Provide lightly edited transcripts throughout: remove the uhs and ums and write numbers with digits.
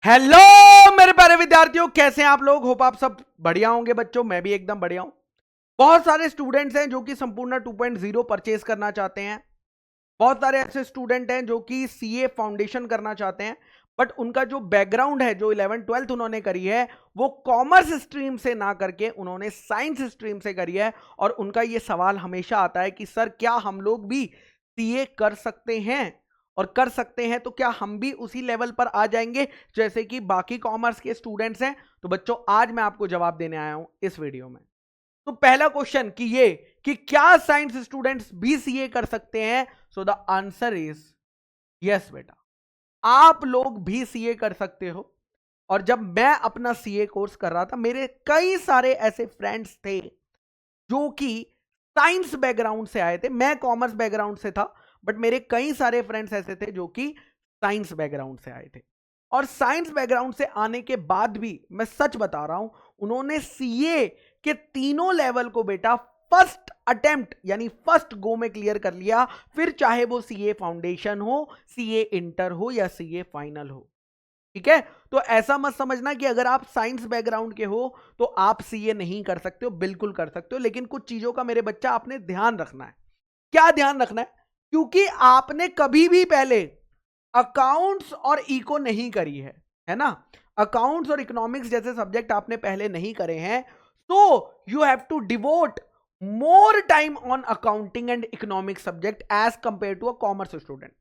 Hello मेरे प्यारे विद्यार्थियों, कैसे हैं आप लोग। होप आप सब बढ़िया होंगे बच्चों। मैं भी एकदम बढ़िया हूं। बहुत सारे स्टूडेंट्स हैं जो कि संपूर्ण 2.0 परचेज करना चाहते हैं। बहुत सारे ऐसे स्टूडेंट हैं जो कि सीए फाउंडेशन करना चाहते हैं, बट उनका जो बैकग्राउंड है, जो 11th-12th उन्होंने करी है, वो कॉमर्स स्ट्रीम से ना करके उन्होंने साइंस स्ट्रीम से करी है। और उनका ये सवाल हमेशा आता है कि सर क्या हम लोग भी सीए कर सकते हैं, और कर सकते हैं तो क्या हम भी उसी लेवल पर आ जाएंगे जैसे कि बाकी कॉमर्स के स्टूडेंट्स हैं। तो बच्चों आज मैं आपको जवाब देने आया हूं इस वीडियो में। तो पहला क्वेश्चन कि क्या साइंस स्टूडेंट्स भी सीए कर सकते हैं। So the answer is yes बेटा, आप लोग भी सीए कर सकते हो। और जब मैं अपना सीए कोर्स कर रहा था, मेरे कई सारे ऐसे फ्रेंड्स थे जो कि साइंस बैकग्राउंड से आए थे। मैं कॉमर्स बैकग्राउंड से था, बट मेरे कई सारे फ्रेंड्स ऐसे थे जो कि साइंस बैकग्राउंड से आए थे। और साइंस बैकग्राउंड से आने के बाद भी मैं सच बता रहा हूं, उन्होंने सीए के तीनों लेवल को बेटा फर्स्ट अटेम्प्ट यानी फर्स्ट गो में क्लियर कर लिया। फिर चाहे वो सीए फाउंडेशन हो, सीए इंटर हो या सीए फाइनल हो। ठीक है, तो ऐसा मत समझना कि अगर आप साइंस बैकग्राउंड के हो तो आप सीए नहीं कर सकते हो। बिल्कुल कर सकते हो, लेकिन कुछ चीजों का मेरे बच्चा आपने ध्यान रखना है। क्या ध्यान रखना है? क्योंकि आपने कभी भी पहले अकाउंट्स और इको नहीं करी है ना। अकाउंट्स और इकोनॉमिक्स जैसे सब्जेक्ट आपने पहले नहीं करे हैं, तो you have to devote more time on accounting and economics subject as compare to a commerce student.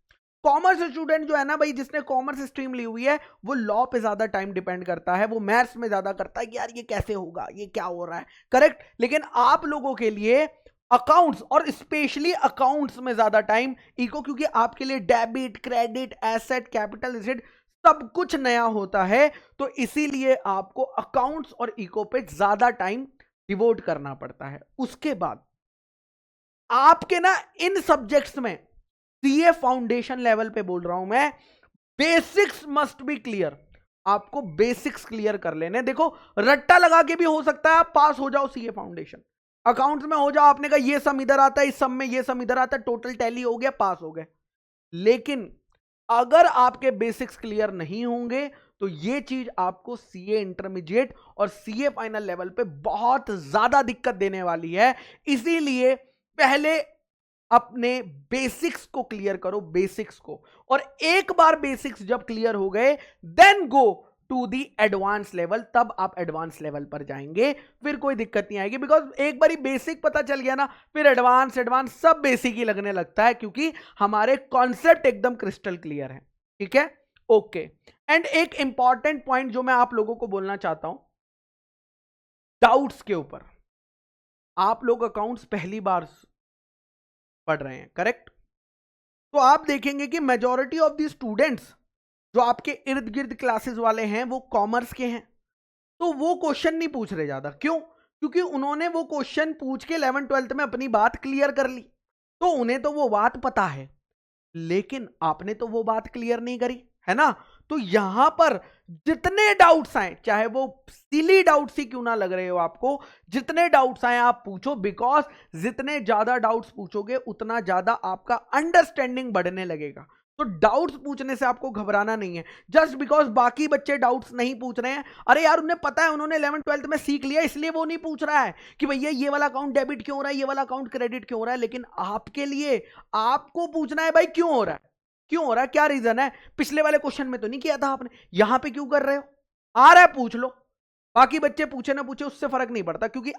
Commerce student जो है ना भाई, जिसने कॉमर्स स्ट्रीम ली हुई है, वो लॉ पे ज्यादा टाइम डिपेंड करता है, वो मैथ्स में ज्यादा करता है कि यार ये कैसे होगा, ये क्या हो रहा है। करेक्ट। लेकिन आप लोगों के लिए अकाउंट्स और स्पेशली अकाउंट्स में ज्यादा टाइम, इको क्योंकि आपके लिए debit, credit, asset, capital, asset सब कुछ नया होता है, तो इसीलिए आपको अकाउंट्स और इको पे ज्यादा टाइम डिवोट करना पड़ता है। उसके बाद आपके ना इन सब्जेक्ट्स में सीए फाउंडेशन लेवल पे बोल रहा हूं मैं, बेसिक्स मस्ट बी क्लियर। आपको बेसिक्स क्लियर कर लेने। देखो, रट्टा लगा के भी हो सकता है आप पास हो जाओ सीए फाउंडेशन, अकाउंट्स में हो जाओ, आपने कहा ये सम इधर आता है, इस सम में ये सम इधर आता है, टोटल टैली हो गया, पास हो गए। लेकिन अगर आपके बेसिक्स क्लियर नहीं होंगे तो ये चीज आपको सीए इंटरमीडिएट और सीए फाइनल लेवल पे बहुत ज्यादा दिक्कत देने वाली है। इसीलिए पहले अपने बेसिक्स को क्लियर करो, बेसिक्स को। और एक बार बेसिक्स जब क्लियर हो गए, then go to the advance level. तब आप एडवांस लेवल पर जाएंगे, फिर कोई दिक्कत नहीं आएगी। बिकॉज एक बार बेसिक पता चल गया ना, फिर एडवांस एडवांस सब बेसिक ही लगने लगता है, क्योंकि हमारे कॉन्सेप्ट एकदम क्रिस्टल क्लियर है। ठीक है, ओके। एंड एक इंपॉर्टेंट पॉइंट जो मैं आप लोगों को बोलना चाहता हूं, डाउट्स के ऊपर। आप लोग अकाउंट्स पहली बार पढ़ रहे हैं, करेक्ट। तो आप देखेंगे कि मेजॉरिटी ऑफ द स्टूडेंट्स जो आपके इर्द गिर्द क्लासेस वाले हैं वो कॉमर्स के हैं। तो वो क्वेश्चन नहीं पूछ रहे ज्यादा। क्यों? क्योंकि उन्होंने वो क्वेश्चन पूछ के 11th-12th में अपनी बात क्लियर कर ली, तो उन्हें तो वो बात पता है। लेकिन आपने तो वो बात क्लियर नहीं करी, है ना। तो यहां पर जितने डाउट्स आए, चाहे वो सिली डाउट्स ही क्यों ना लग रहे हो आपको, जितने डाउट्स आए आप पूछो। बिकॉज जितने ज्यादा डाउट्स पूछोगे उतना ज्यादा आपका अंडरस्टैंडिंग बढ़ने लगेगा। तो डाउट्स पूछने से आपको घबराना नहीं है, जस्ट बिकॉज बाकी बच्चे डाउट्स नहीं पूछ रहे हैं। अरे यार, उन्हें पता है, उन्होंने 11th-12th में सीख लिया, इसलिए वो नहीं पूछ रहा है कि भैया ये वाला अकाउंट डेबिट क्यों हो रहा है, ये वाला अकाउंट क्रेडिट क्यों हो रहा है। लेकिन आपके लिए आपको पूछना है भाई क्यों हो रहा है, क्यों हो रहा है, क्या रीजन है। पिछले वाले क्वेश्चन में तो नहीं किया था आपने, यहां पे क्यों कर रहे हो। आ रहा है पूछ लो, बाकी बच्चे पूछे ना पूछे उससे फर्क नहीं पड़ता, क्योंकि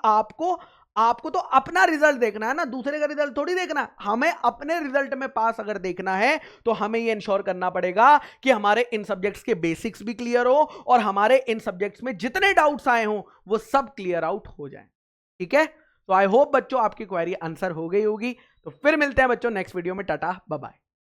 आपको तो अपना रिजल्ट देखना है ना, दूसरे का रिजल्ट थोड़ी देखना है। हमें अपने रिजल्ट में पास अगर देखना है तो हमें यह इंश्योर करना पड़ेगा कि हमारे इन सब्जेक्ट्स के बेसिक्स भी क्लियर हो और हमारे इन सब्जेक्ट्स में जितने डाउट्स आए हों वो सब क्लियर आउट हो जाए। ठीक है, तो आई होप बच्चों आपकी क्वेरी आंसर हो गई होगी। तो फिर मिलते हैं बच्चों नेक्स्ट वीडियो में। Tata, bye bye.